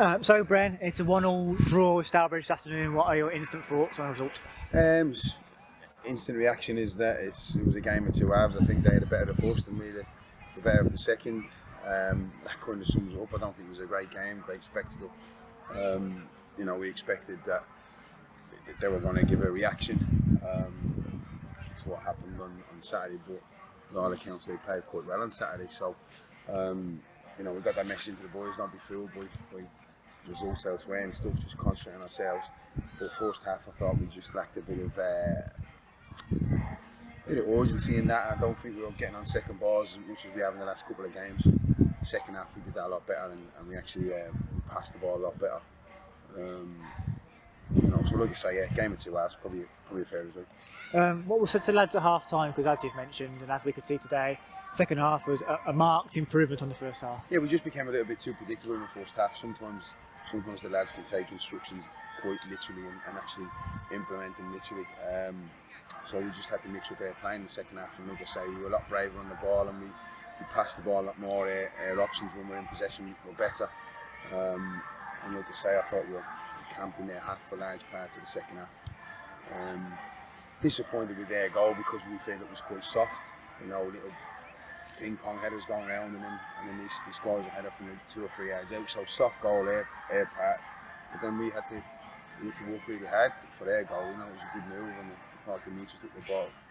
So, Bren, it's a 1-1 draw with Stourbridge this afternoon. What are your instant thoughts on the result? Instant reaction is that it was a game of two halves. I think they had a better of the first and we the better of the second. That kind of sums it up. I don't think it was a great game, great spectacle. We expected that they were going to give a reaction to what happened on Saturday, but by all accounts they played quite well on Saturday. So, we got that message into the boys: don't be fooled by results elsewhere and stuff. Just concentrate on ourselves. But first half, I thought we just lacked a bit of urgency in that. I don't think we were getting on second balls as much as we have in the last couple of games. Second half, we did that a lot better, and we actually we passed the ball a lot better. So like I say, game of two halves, probably a fair result. What was said to the lads at half time, because as you've mentioned and as we could see today, second half was a marked improvement on the first half. Yeah, we just became a little bit too predictable in the first half. Sometimes the lads can take instructions quite literally and actually implement them literally. So we just had to mix up our play in the second half, and like I say, we were a lot braver on the ball and we passed the ball a lot more. Our options when we were in possession were better. And like I say, I thought we were camped in their half for large parts of the second half. Disappointed with their goal because we felt it was quite soft. Little ping pong headers going around, and then these guys a header from 2 or 3 yards out. So soft goal their part. But then we had to work really hard for their goal. It was a good move, and I thought Demetrius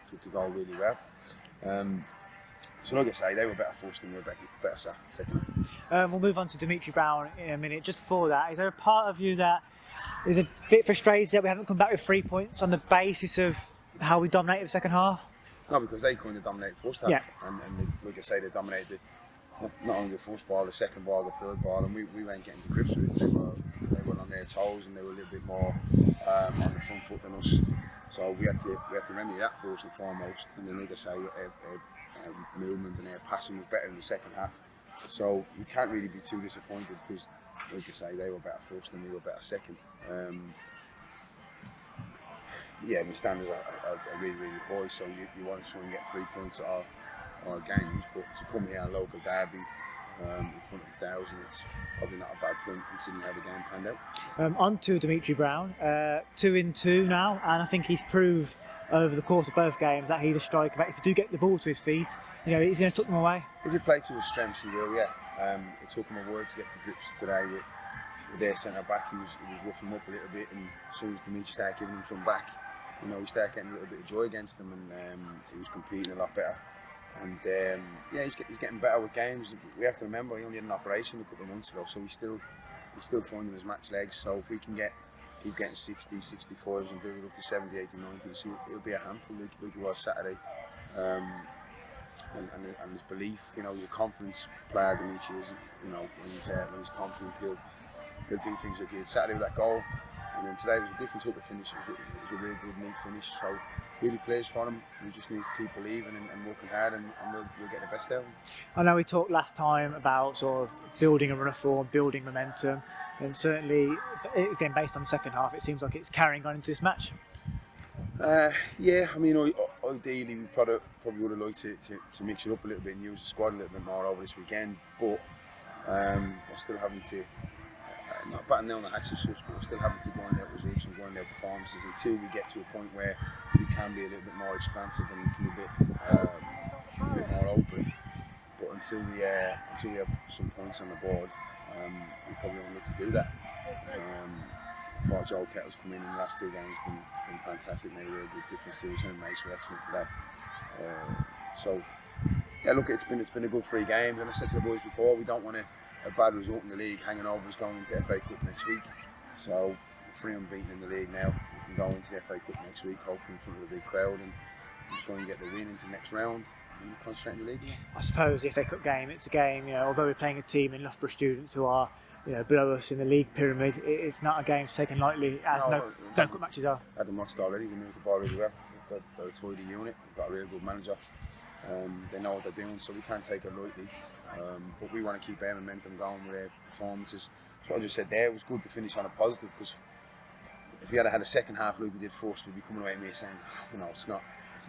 took the goal really well. So like I say, they were better first and we were better second. We'll move on to Dimitri Brown in a minute. Just before that, is there a part of you that is a bit frustrated that we haven't come back with 3 points on the basis of how we dominated the second half? No, because they kind of dominated the first half. Yeah. And like I say, they dominated not only the first ball, the second ball, the third ball, and we weren't getting to grips with it. They were on their toes and they were a little bit more on the front foot than us. So we had to remedy that first and foremost. And then, like I say, our movement and our passing was better in the second half. So you can't really be too disappointed because, like I say, they were better first and we were better second. My standards are really, really high, so you want to try and get 3 points at our games, but to come here on local derby in front of 1,000, it's probably not a bad point considering how the game panned out. On to Dimitri Brown, 2 in 2 now, and I think he's proved over the course of both games that he's a striker that if you do get the ball to his feet, he's going to tuck them away. If you play to his strengths, he will, yeah. It took him a while to get the grips today with their centre back. He was roughing him up a little bit, and as soon as Dimitri started giving him some back, we started getting a little bit of joy against him, and he was competing a lot better. And he's getting better with games. We have to remember he only had an operation a couple of months ago, so he's still finding his match legs. So if we can keep getting 60, 65s and build it up to 70, 80, 90s, he'll be a handful like he was Saturday. And his belief, he's a confidence player. Dimitri is, when he's confident, he'll do things like he did Saturday with that goal. And then today was a different type of finish. It was a really good, neat finish. So really plays for him. He just needs to keep believing and working hard, and we'll get the best out of him. I know we talked last time about sort of building a run of form, building momentum, and certainly, again, based on the second half, it seems like it's carrying on into this match. Ideally we probably would have liked to mix it up a little bit and use the squad a little bit more over this weekend, but we're still having to not batten down the hatches, but we're still having to go on their results and go on their performances until we get to a point where we can be a little bit more expansive and we can be a bit more open. But until we have some points on the board, we probably won't look to do that. I thought Joel Kettle's come in the last 2 games, been fantastic, made a really good difference to us, and Mace were excellent today. It's been a good 3 games, and I said to the boys before, we don't want a bad result in the league hanging over us going into the FA Cup next week. So we're 3 unbeaten in the league now. We can go into the FA Cup next week, hopefully in front of a big crowd, and try and get the win into the next round. And concentrate in the league. I suppose the FA Cup game, it's a game, although we're playing a team in Loughborough students who are below us in the league pyramid, it's not a game to taken lightly, as no cup matches are. Had them watched already, they moved the ball really well. They're a tidy unit, they've got a really good manager. They know what they're doing, so we can't take it lightly. But we want to keep our momentum going with our performances. So I just said there, it was good to finish on a positive, because if we had had a second half like we did first, we'd be coming away from here saying, it's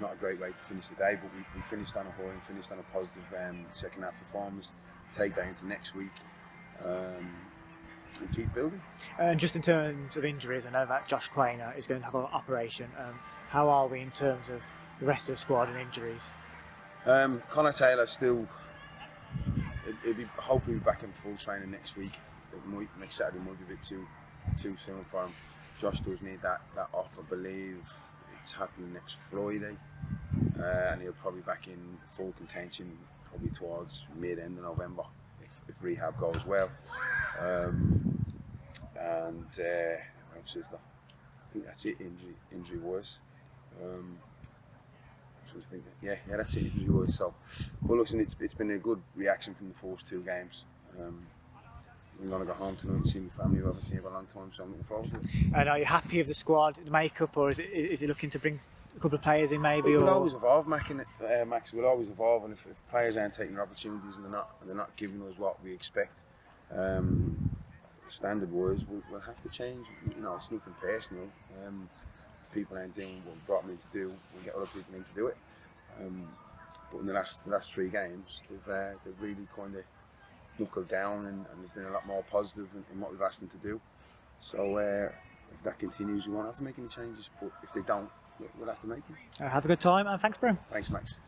not a great way to finish the day, but we finished on a high and finished on a positive second half performance. Take that into next week. and keep building. And just in terms of injuries, I know that Josh Quainer is going to have an operation. How are we in terms of the rest of the squad and injuries? Connor Taylor still, he'll be hopefully back in full training next week. Next Saturday might be a bit too soon for him. Josh does need that op. I believe it's happening next Friday, and he'll probably be back in full contention probably towards mid-end of November if rehab goes well. And what else is there? I think that's it injury wise. Yeah, that's it injury wise. So, but listen, it's been a good reaction from the first 2 games. I'm going to go home tonight and see my family who I haven't seen for a long time, so I'm looking forward to it. And are you happy with the squad, the makeup, or is it looking to bring a couple of players in maybe? We'll always evolve, Max. We'll always evolve, and if players aren't taking their opportunities and they're not giving us what we expect, standard-wise, we'll have to change. You know, it's nothing personal. People ain't doing what we brought them in to do. We'll get other people in to do it. But in the last 3 games, they've really kind of knuckled down, and they've been a lot more positive in what we've asked them to do. So if that continues, we won't have to make any changes. But if they don't, we'll have to make them. Have a good time, and thanks, Bren. Thanks, Max.